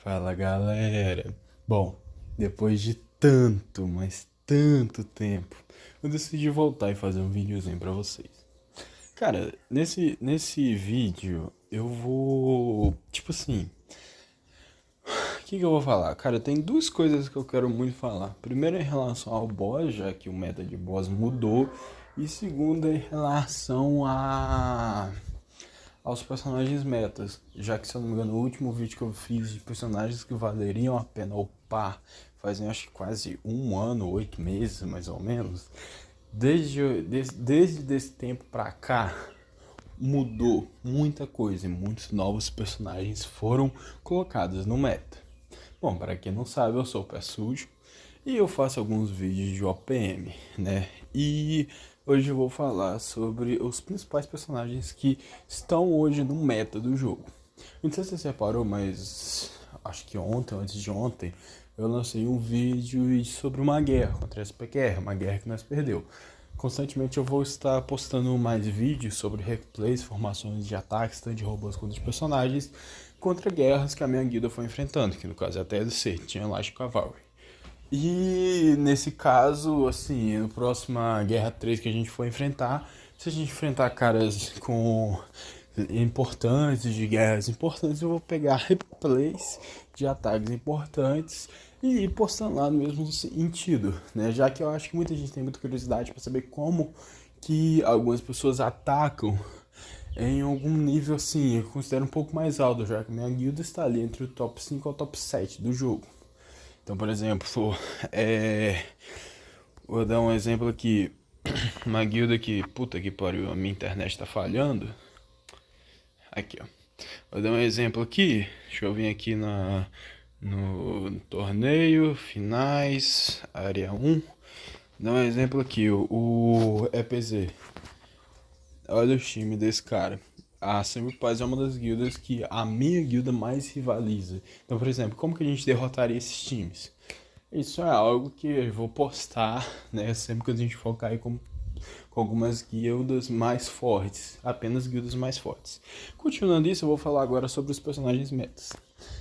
Fala galera. Bom, depois de tanto, mas tanto tempo, eu decidi voltar e fazer um videozinho pra vocês. Cara, nesse vídeo eu vou. Tipo assim, o que eu vou falar? Cara, tem duas coisas que eu quero muito falar. Primeiro, em relação ao boss, já que o meta de boss mudou. E segundo, em relação aos personagens metas, já que, se eu não me engano, o último vídeo que eu fiz de personagens que valeriam a pena upar fazem acho que quase um ano, 8 meses mais ou menos. Desde esse tempo pra cá mudou muita coisa e muitos novos personagens foram colocados no meta. Bom, para quem não sabe, eu sou o Pé Sujo e eu faço alguns vídeos de OPM, né? E hoje eu vou falar sobre os principais personagens que estão hoje no meta do jogo. Não sei se você reparou, mas acho que ontem, antes de ontem, eu lancei um vídeo sobre uma guerra contra a SPQR, uma guerra que nós perdeu. Constantemente eu vou estar postando mais vídeos sobre replays, formações de ataques, tanto de robôs quanto de personagens, contra guerras que a minha guilda foi enfrentando, que no caso é a TLC, tinha Lash Cavalry. E nesse caso, assim, no próxima Guerra 3 que a gente for enfrentar, se a gente enfrentar caras com importantes, de guerras importantes, eu vou pegar replays de ataques importantes e ir postando lá no mesmo sentido, né? Já que eu acho que muita gente tem muita curiosidade para saber como que algumas pessoas atacam em algum nível assim, eu considero um pouco mais alto, já que minha guilda está ali entre o top 5 ao top 7 do jogo. Então, por exemplo, vou dar um exemplo aqui. Uma guilda que, puta que pariu, a minha internet tá falhando. Aqui, ó. Vou dar um exemplo aqui. Deixa eu vir aqui no torneio, finais, área 1. Dá um exemplo aqui, o EPZ. Olha o time desse cara. A Sempre Paz é uma das guildas que a minha guilda mais rivaliza. Então, por exemplo, como que a gente derrotaria esses times? Isso é algo que eu vou postar, né? Sempre que a gente focar aí com algumas guildas mais fortes. Apenas guildas mais fortes. Continuando isso, eu vou falar agora sobre os personagens metas.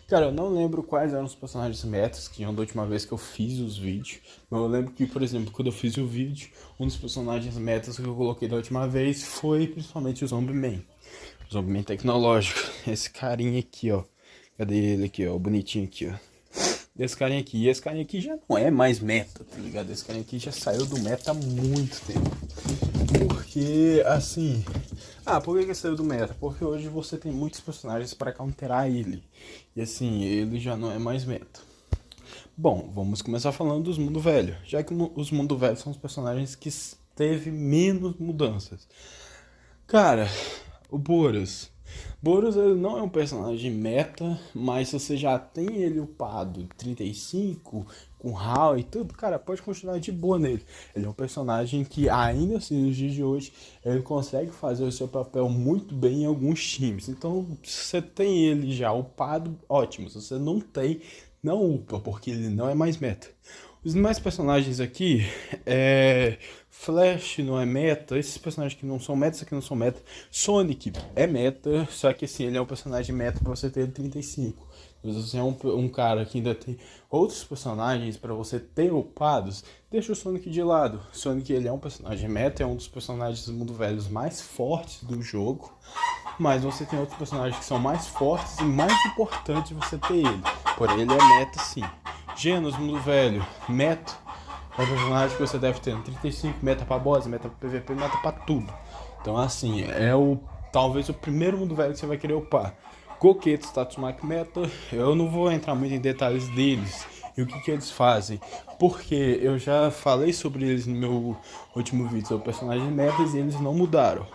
Cara, eu não lembro quais eram os personagens metas que tinham da última vez que eu fiz os vídeos. Mas eu lembro que, por exemplo, quando eu fiz o vídeo, um dos personagens metas que eu coloquei da última vez foi principalmente o Zombie Man. O Zombie Man tecnológico. Esse carinha aqui, ó. Cadê ele aqui, ó? Bonitinho aqui, ó. Esse carinha aqui. E esse carinha aqui já não é mais meta, tá ligado? Esse carinha aqui já saiu do meta há muito tempo. Porque, assim... por que saiu do meta? Porque hoje você tem muitos personagens para counterar ele. E assim, ele já não é mais meta. Bom, vamos começar falando dos Mundo Velho. Já que os Mundo Velho são os personagens que teve menos mudanças. Cara, o Boros. Boros ele não é um personagem meta, mas se você já tem ele upado 35, com HAL e tudo, cara, pode continuar de boa nele. Ele é um personagem que ainda assim nos dias de hoje, ele consegue fazer o seu papel muito bem em alguns times. Então, se você tem ele já upado, ótimo. Se você não tem, não upa, porque ele não é mais meta. Os demais personagens aqui, Flash não é meta, esses personagens que não são meta, aqui não são meta. Sonic é meta, só que assim, ele é um personagem meta pra você ter 35. Se você é um cara que ainda tem outros personagens pra você ter upados, deixa o Sonic de lado. Sonic ele é um personagem meta, é um dos personagens do mundo velhos mais fortes do jogo. Mas você tem outros personagens que são mais fortes e mais importantes você ter ele. Porém, ele é meta sim. Genos, mundo velho, meta. É um personagem que você deve ter no 35, meta pra boss, meta pra PVP, meta pra tudo. Então assim, talvez o primeiro mundo velho que você vai querer upar. Goketo, status mark meta, eu não vou entrar muito em detalhes deles e o que eles fazem, porque eu já falei sobre eles no meu último vídeo sobre personagens metas e eles não mudaram.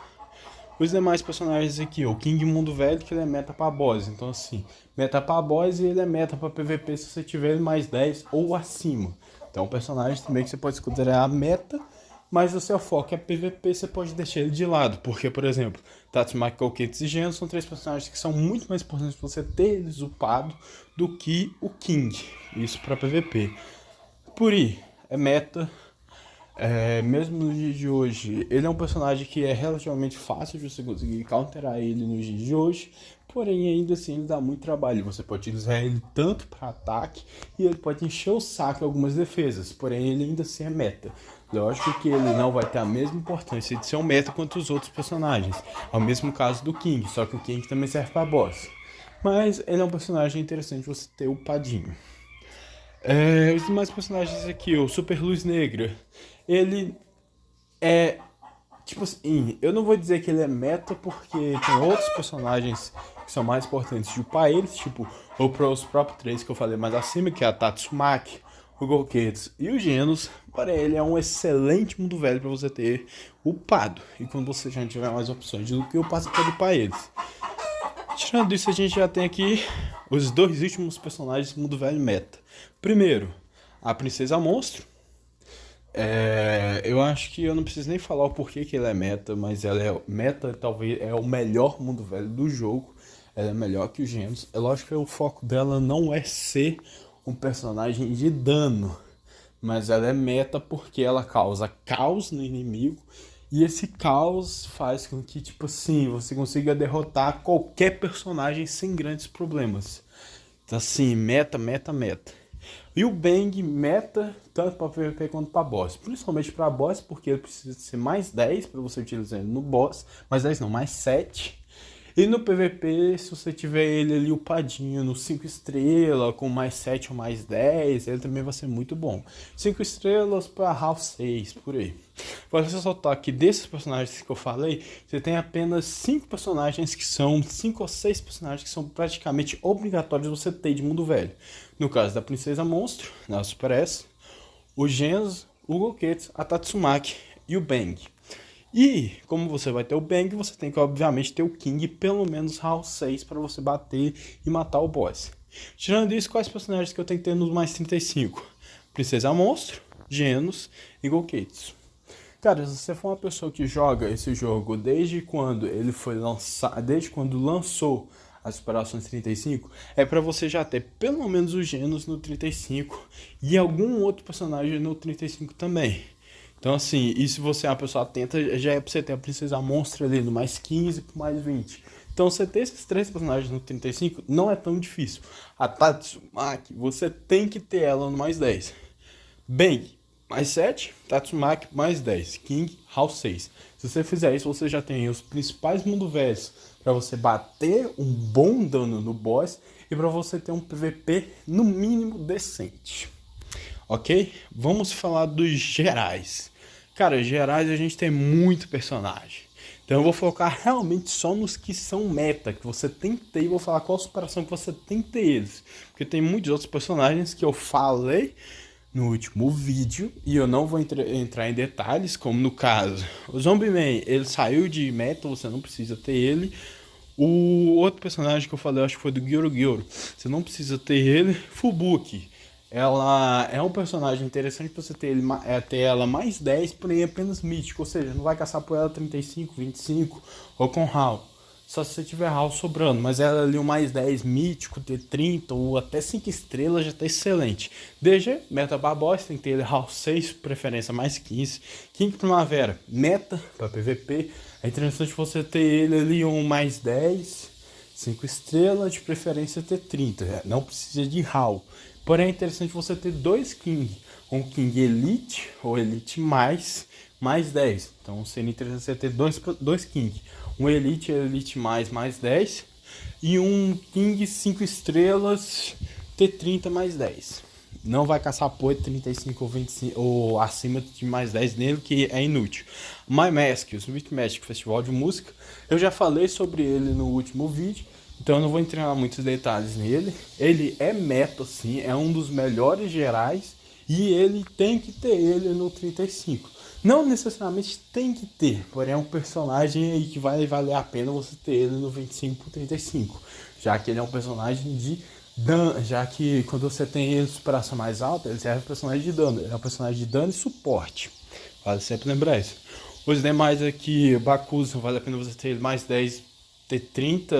Os demais personagens aqui, o King Mundo Velho, que ele é meta pra boss. Então assim, meta pra boss e ele é meta pra PVP se você tiver ele mais 10 ou acima. Então é um personagem também que você pode considerar meta, mas o seu foco é PVP, você pode deixar ele de lado. Porque, por exemplo, Tatsumaki, Kouketsu e Geno são três personagens que são muito mais importantes pra você ter eles upado do que o King. Isso pra PVP. Puri é meta. Mesmo no dia de hoje, ele é um personagem que é relativamente fácil de você conseguir counterar ele nos dias de hoje, porém ainda assim ele dá muito trabalho. Você pode utilizar ele tanto para ataque e ele pode encher o saco em algumas defesas, porém ele ainda assim é meta. Lógico que ele não vai ter a mesma importância de ser um meta quanto os outros personagens. É o mesmo caso do King, só que o King também serve para boss. Mas ele é um personagem interessante você ter upadinho. Os demais personagens aqui, o Super Luz Negra, ele é, tipo assim, eu não vou dizer que ele é meta porque tem outros personagens que são mais importantes de upar eles, tipo os próprios três que eu falei mais acima, que é a Tatsumaki, o Goketsu e o Genos. Porém, ele é um excelente mundo velho para você ter upado. E quando você já tiver mais opções do que upar, você pode upar eles. Tirando isso, a gente já tem aqui os dois últimos personagens do mundo velho meta. Primeiro, a Princesa Monstro. Eu acho que eu não preciso nem falar o porquê que ela é meta, mas ela é meta, talvez é o melhor mundo velho do jogo. Ela é melhor que o Genos. É lógico que o foco dela não é ser um personagem de dano, mas ela é meta porque ela causa caos no inimigo e esse caos faz com que, tipo assim, você consiga derrotar qualquer personagem sem grandes problemas. Então assim, meta, meta, meta. E o Bang meta tanto para PVP quanto para boss. Principalmente para boss, porque ele precisa ser mais 10 para você utilizar ele no boss. Mais 10 não, mais 7. E no PVP, se você tiver ele ali upadinho no 5 estrelas, com mais 7 ou mais 10, ele também vai ser muito bom. 5 estrelas para half 6, por aí. Vou ressaltar que desses personagens que eu falei, você tem apenas 5 personagens que são, 5 ou 6 personagens que são praticamente obrigatórios você ter de mundo velho. No caso da Princesa Monstro, na Super S, o Genzo, o Goketsu, a Tatsumaki e o Bang. E, como você vai ter o Bang, você tem que, obviamente, ter o King pelo menos round 6 para você bater e matar o boss. Tirando isso, quais personagens que eu tenho que ter nos mais 35? Princesa Monstro, Genos e Goketsu. Cara, se você for uma pessoa que joga esse jogo desde quando ele foi lançado, desde quando lançou as Operações 35, é para você já ter pelo menos o Genos no 35 e algum outro personagem no 35 também. Então, assim, e se você é uma pessoa atenta, já é pra você ter a Princesa Monstro ali no mais 15 pro mais 20. Então, você ter esses três personagens no 35 não é tão difícil. A Tatsumaki, você tem que ter ela no mais 10. Bang, mais 7. Tatsumaki, mais 10. King, House 6. Se você fizer isso, você já tem os principais mundo velhos para você bater um bom dano no boss e para você ter um PVP no mínimo decente. Ok? Vamos falar dos gerais. Cara, gerais a gente tem muito personagem. Então eu vou focar realmente só nos que são meta, que você tem que ter, e vou falar qual superação que você tem que ter eles. Porque tem muitos outros personagens que eu falei no último vídeo e eu não vou entrar em detalhes, como no caso, o Zombie Man, ele saiu de meta, você não precisa ter ele. O outro personagem que eu falei, acho que foi do Gyoro Gyoro, você não precisa ter ele. Fubuki, ela é um personagem interessante pra você ter, ter ela mais 10, porém apenas mítico, ou seja, não vai caçar por ela 35, 25 ou com HAL. Só se você tiver HAL sobrando, mas ela ali o mais 10 mítico, ter 30 ou até 5 estrelas já tá excelente. DG, meta pra boss, tem que ter ele HAL 6, preferência mais 15. King Primavera, meta pra PVP. É interessante você ter ele ali um mais 10, 5 estrelas, de preferência ter 30. Não precisa de HAL. Porém é interessante você ter dois King. Um King Elite ou Elite mais 10. Então seria interessante você ter dois King. Um Elite, Elite mais 10. E um King 5 estrelas ter 30 mais 10. Não vai caçar apoio 35 ou 25 ou acima de mais 10 nele, que é inútil. My Mask, o Sweet Magic Festival de Música, eu já falei sobre ele no último vídeo, então eu não vou entrar em muitos detalhes nele. Ele é meta, sim, é um dos melhores gerais e ele tem que ter ele no 35. Não necessariamente tem que ter, porém é um personagem aí que vai valer a pena você ter ele no 25 por 35, já que ele é um personagem de dano, já que quando você tem ele de superação mais alta, ele serve personagem de dano, ele é um personagem de dano e suporte, vale sempre lembrar isso. Os demais aqui, Bakuza, vale a pena você ter ele mais 10, ter 30,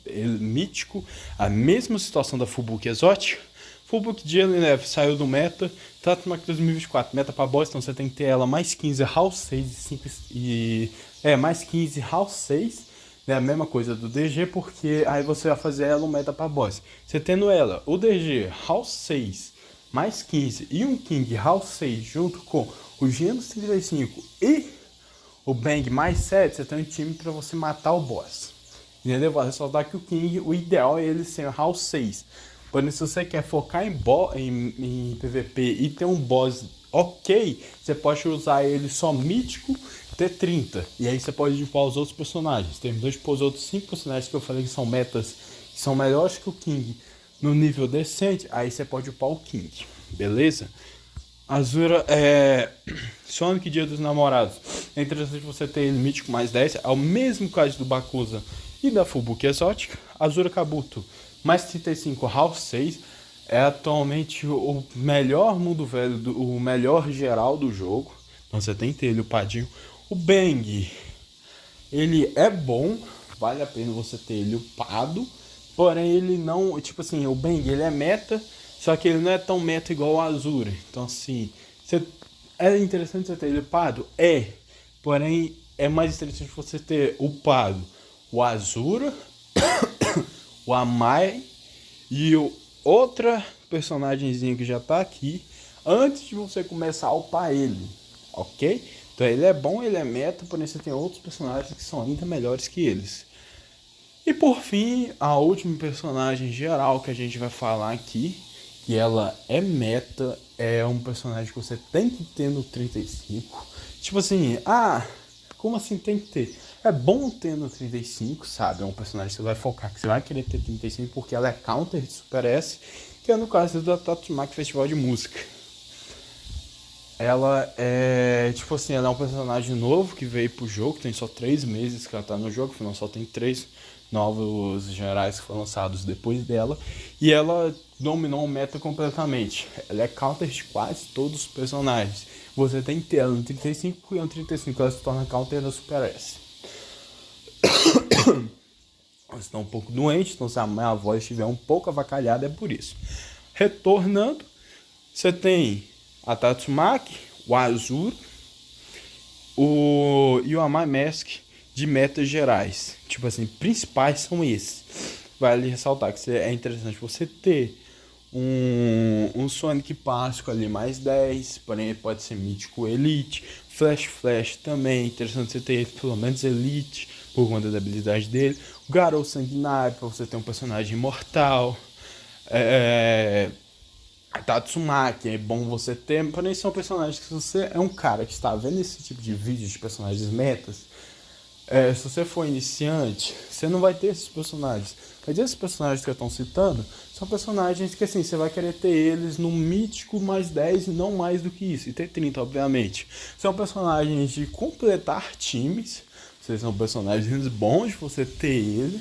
ele mítico, a mesma situação da Fubuki exótica. Fullbook Jalen F saiu do meta. Tatsumaki 2024, meta pra boss, então você tem que ter ela mais 15 House 6 e 5 mais 15 House 6. É a mesma coisa do DG, porque aí você vai fazer ela um meta pra boss. Você tendo ela, o DG House 6 mais 15 e um King House 6 junto com o Genos 35 e o Bang mais 7, você tem um time pra você matar o boss. Entendeu? Vou ressaltar que o King, o ideal é ele ser House 6. Porém, se você quer focar em PVP e ter um boss ok, você pode usar ele só mítico T30. E aí você pode upar os outros personagens. Terminou de pôr os outros 5 personagens que eu falei que são metas que são melhores que o King no nível decente. Aí você pode upar o King. Beleza? Azura é Sonic Dia dos Namorados. É interessante você ter ele mítico mais 10. É o mesmo caso do Bakuza e da Fubuki Exótica. Azura Kabuto mais 35 House 6. É atualmente o melhor mundo velho, o melhor geral do jogo. Então você tem que ter ele upadinho. O Bang, ele é bom, vale a pena você ter ele upado. Porém ele não, tipo assim, o Bang ele é meta, só que ele não é tão meta igual o Azura. Então assim, é interessante você ter ele upado? É. Porém é mais interessante você ter upado o Azura, o Amai e o outra personagemzinho que já tá aqui antes de você começar a upar ele, ok? Então ele é bom, ele é meta, porém você tem outros personagens que são ainda melhores que eles. E por fim, a última personagem geral que a gente vai falar aqui, que ela é meta, é um personagem que você tem que ter no 35. Tipo assim, como assim tem que ter? É bom ter no 35, sabe? É um personagem que você vai focar, que você vai querer ter 35 porque ela é counter de Super S, que é no caso do Tatsumaki Festival de Música. Ela é, tipo assim, ela é um personagem novo que veio pro jogo, tem só 3 meses que ela tá no jogo, afinal só tem 3 novos gerais que foram lançados depois dela, e ela dominou o meta completamente. Ela é counter de quase todos os personagens. Você tem que ter ela no 35, porque no 35 ela se torna counter da Super S. Você está um pouco doente, então se a minha voz estiver um pouco avacalhada é por isso. Retornando, você tem a Tatsumaki, o Azura, e o Amai Mask de metas gerais. Tipo assim, principais são esses. Vale ressaltar que é interessante você ter um Sonic Páscoa ali mais 10, porém pode ser mítico Elite. Flash também, interessante você ter pelo menos Elite, por conta da habilidade dele. O Garou Sanguinário, para você ter um personagem imortal. Tatsumaki, é bom você ter, porém são personagens que se você é um cara que está vendo esse tipo de vídeo de personagens metas, se você for iniciante, você não vai ter esses personagens. Mas esses personagens que eu estou citando são personagens que assim, você vai querer ter eles no mítico mais 10 e não mais do que isso. E ter 30, obviamente. São personagens de completar times. Vocês são personagens bons de você ter ele.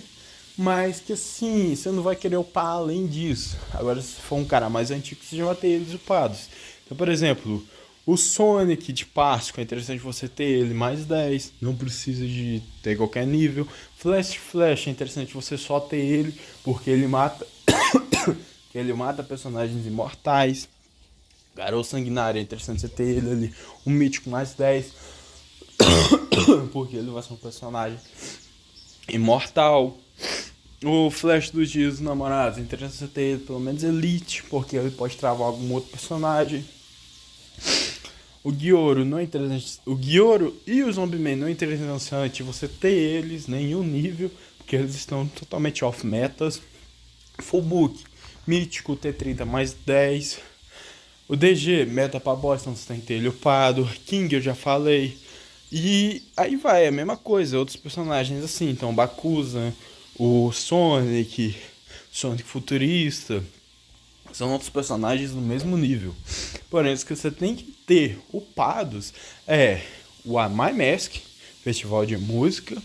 Mas que assim, você não vai querer upar além disso. Agora, se for um cara mais antigo, você já vai ter eles upados. Então, por exemplo, o Sonic de Páscoa, é interessante você ter ele mais 10. Não precisa de ter qualquer nível. Flash, é interessante você só ter ele, porque ele mata ele mata personagens imortais. Garou Sanguinário, é interessante você ter ele ali. Um mítico mais 10. Porque ele vai ser um personagem imortal. O Flash dos Dias dos Namorados, é interessante você ter ele pelo menos Elite, porque ele pode travar algum outro personagem. O Gyoro não é interessante. O Gyoro e o Zombie-Man não é interessante você ter eles, nenhum nível, porque eles estão totalmente off metas. Fullbook, mítico T30 mais 10. O DG, meta pra boss, então você tem que ter ele upado. King, eu já falei. E aí vai, é a mesma coisa, outros personagens assim, então Bakuza, o Sonic Futurista, são outros personagens no mesmo nível. Porém, os que você tem que ter upados é o Amai Mask, Festival de Música,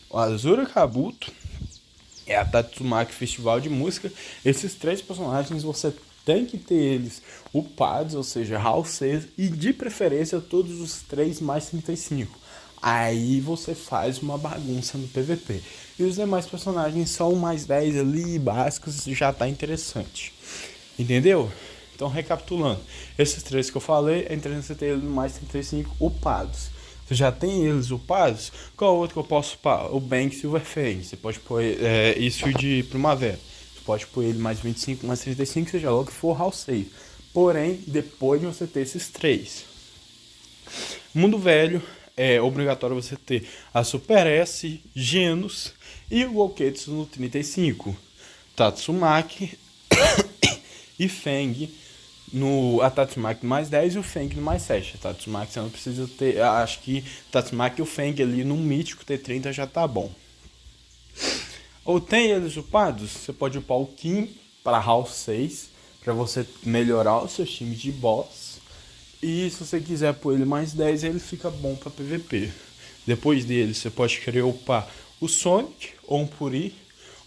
o Azura Kabuto, a Tatsumaki Festival de Música. Esses 3 personagens você tem que ter eles upados, ou seja, House 6, e de preferência todos os 3 mais 35. Aí você faz uma bagunça no PVP. E os demais personagens são mais 10 ali, básicos, já tá interessante. Entendeu? Então, recapitulando, esses três que eu falei, é interessante você ter eles mais 35 upados. Você já tem eles upados? Qual outro que eu posso upar? O Bank Silver Fang. Você pode pôr isso de primavera. Você pode pôr ele mais 25, mais 35, seja logo que for house save. Porém, depois de você ter esses três. Mundo Velho, é obrigatório você ter a Super S, Genos e o Goketsu no 35. Tatsumaki e Fang no a Tatsumaki mais 10 e o Fang no mais 7. A Tatsumaki você não precisa ter. Acho que Tatsumaki e o Fang ali no mítico T30 já tá bom. Ou tem eles upados, você pode upar o Kim para House 6 para você melhorar os seus times de boss. E se você quiser pôr ele mais 10, ele fica bom para PVP. Depois dele, você pode querer upar o Sonic ou um Puri.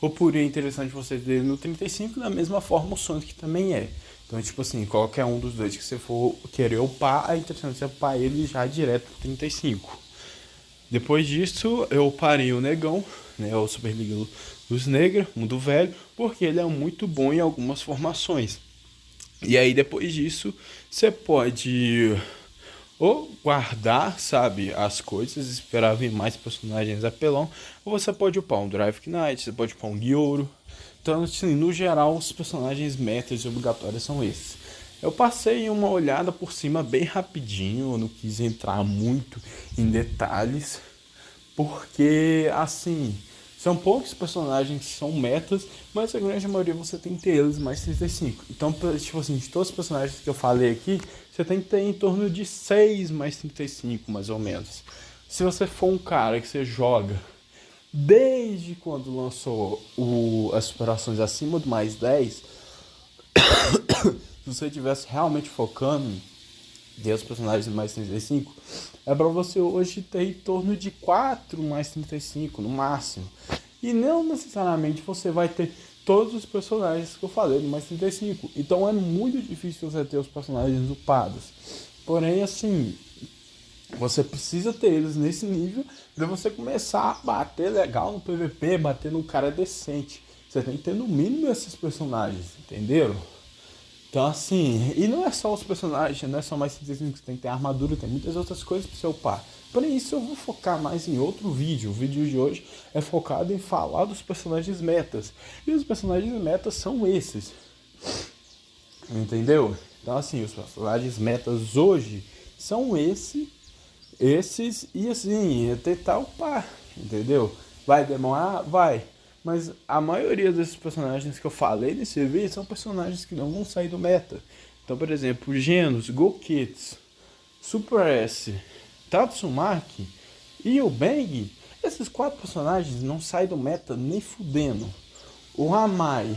O Puri é interessante você ter ele no 35, da mesma forma o Sonic também é. Então, tipo assim, qualquer um dos dois que você for querer upar, é interessante você upar ele já direto pro 35. Depois disso, eu uparei o Negão, né, o Super Liga Luz Negra, Mundo Velho, porque ele é muito bom em algumas formações. E aí, depois disso, você pode ou guardar, sabe, as coisas, esperar vir mais personagens apelão, ou você pode upar um Drive Knight, você pode upar um Gyoro. Então, assim, no geral, os personagens metas e obrigatórios são esses. Eu passei uma olhada por cima bem rapidinho, eu não quis entrar muito em detalhes, porque, assim, são poucos personagens que são metas, mas a grande maioria você tem que ter eles mais 35. Então, tipo assim, de todos os personagens que eu falei aqui, você tem que ter em torno de 6 mais 35, mais ou menos. Se você for um cara que você joga desde quando lançou as superações acima do mais 10, se você estivesse realmente focando em ter os personagens mais 35, é para você hoje ter em torno de 4 mais 35 no máximo. E não necessariamente você vai ter todos os personagens que eu falei no mais 35. Então é muito difícil você ter os personagens upados. Porém, assim, você precisa ter eles nesse nível para você começar a bater legal no PVP, bater num cara decente. Você tem que ter no mínimo esses personagens, entenderam? Então, assim, e não é só os personagens, não é só mais 35 que você tem que ter armadura, tem muitas outras coisas para você upar. Porém, isso eu vou focar mais em outro vídeo. O vídeo de hoje é focado em falar dos personagens metas. E os personagens metas são esses. Entendeu? Então, assim, os personagens metas hoje são esses e, assim, tentar upar. Entendeu? Vai demorar? Vai. Mas a maioria desses personagens que eu falei nesse vídeo são personagens que não vão sair do meta. Então, por exemplo, Genos, Goketsu, Super S, Tatsumaki e o Bang, esses 4 personagens não saem do meta nem fudendo. O Amai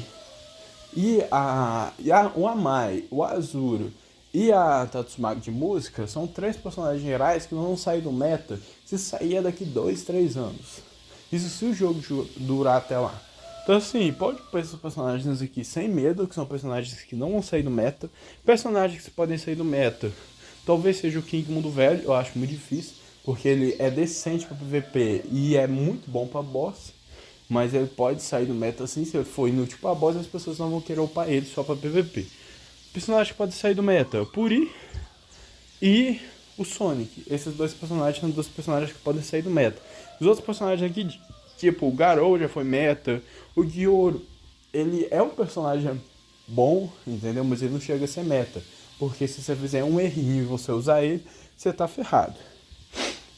o Amai, o Azuro e a Tatsumaki de música são 3 personagens gerais que não vão sair do meta se sair daqui 2, 3 anos. Isso se o jogo durar até lá. Então, assim, pode pôr esses personagens aqui sem medo, que são personagens que não vão sair do meta. Personagens que podem sair do meta. Talvez seja o King Mundo Velho, eu acho muito difícil, porque ele é decente para PVP e é muito bom para boss. Mas ele pode sair do meta assim, se ele for inútil para boss, as pessoas não vão querer upar ele só para PVP. Personagem que pode sair do meta, o Puri e o Sonic. Esses dois personagens são dois personagens que podem sair do meta. Os outros personagens aqui, tipo o Garou já foi meta, o Gyoro, ele é um personagem bom, entendeu? Mas ele não chega a ser meta. Porque se você fizer um errinho e você usar ele, você tá ferrado.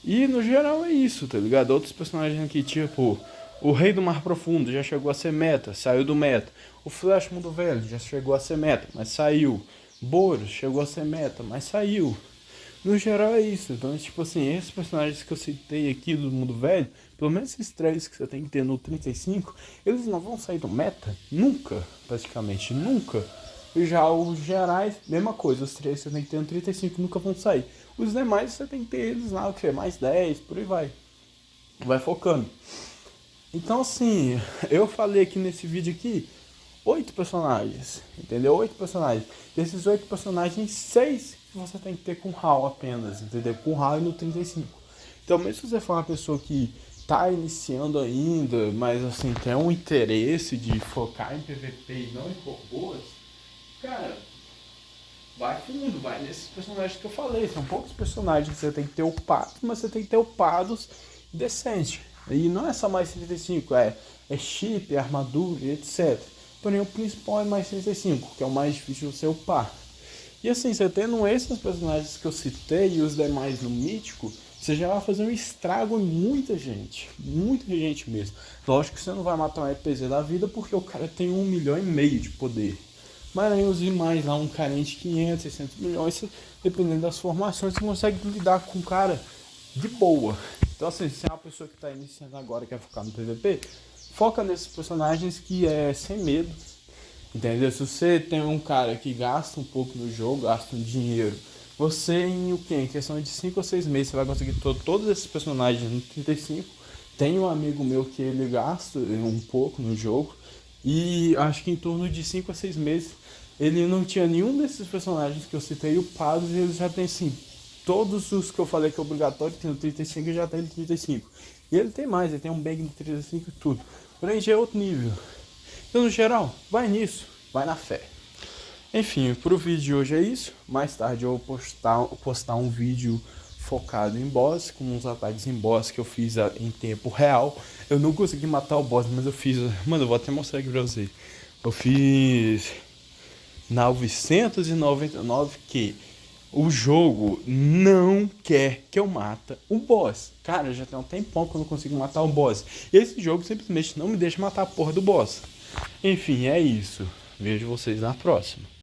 E no geral é isso, tá ligado? Outros personagens aqui, tipo o Rei do Mar Profundo já chegou a ser meta, saiu do meta. O Flash Mundo Velho já chegou a ser meta, mas saiu. Boros chegou a ser meta, mas saiu. No geral é isso. Então, tipo assim, esses personagens que eu citei aqui do Mundo Velho, pelo menos esses 3 que você tem que ter no 35, eles não vão sair do meta nunca, praticamente nunca. E já os gerais, mesma coisa, os 3 que você tem que ter no 35 nunca vão sair. Os demais você tem que ter eles lá, o que é mais 10, por aí vai. Vai focando. Então, assim, eu falei aqui nesse vídeo aqui 8 personagens, entendeu? 8 personagens. Desses 8 personagens, 6 você tem que ter com HAL apenas, entendeu? Com HAL no 35. Então, mesmo se você for uma pessoa que tá iniciando ainda, mas assim, tem um interesse de focar em PVP e não em robôs, cara, vai fundo, vai nesses personagens que eu falei. São poucos personagens que você tem que ter upado, mas você tem que ter upados decente. E não é só mais 35, é chip, é armadura, etc. Porém, o principal é mais 35, que é o mais difícil de você upar. E assim, você tendo esses personagens que eu citei e os demais no mítico, você já vai fazer um estrago em muita gente mesmo. Lógico que você não vai matar um EPZ da vida porque o cara tem 1,5 milhão de poder. Mas aí os demais lá, um carente 500, 600 milhões, dependendo das formações, você consegue lidar com o cara de boa. Então assim, se é uma pessoa que está iniciando agora e quer focar no PVP, foca nesses personagens que é sem medo. Entendeu? Se você tem um cara que gasta um pouco no jogo, gasta um dinheiro, você em o quê? Em questão de 5 ou 6 meses você vai conseguir todos esses personagens no 35. Tem um amigo meu que ele gasta um pouco no jogo e acho que em torno de 5 a 6 meses ele não tinha nenhum desses personagens que eu citei upados e ele já tem assim, todos os que eu falei que é obrigatório tem no 35 e já tem no 35. E ele tem mais, ele tem um bag no 35 e tudo. Porém já é outro nível. Então, no geral, vai nisso, vai na fé. Enfim, pro vídeo de hoje é isso. Mais tarde eu vou postar um vídeo focado em boss, com uns ataques em boss que eu fiz em tempo real. Eu não consegui matar o boss, mas eu fiz... Mano, eu vou até mostrar aqui pra você. Eu fiz 999 que o jogo não quer que eu mata o boss. Cara, já tem um tempão que eu não consigo matar o boss. E esse jogo simplesmente não me deixa matar a porra do boss. Enfim, é isso. Vejo vocês na próxima.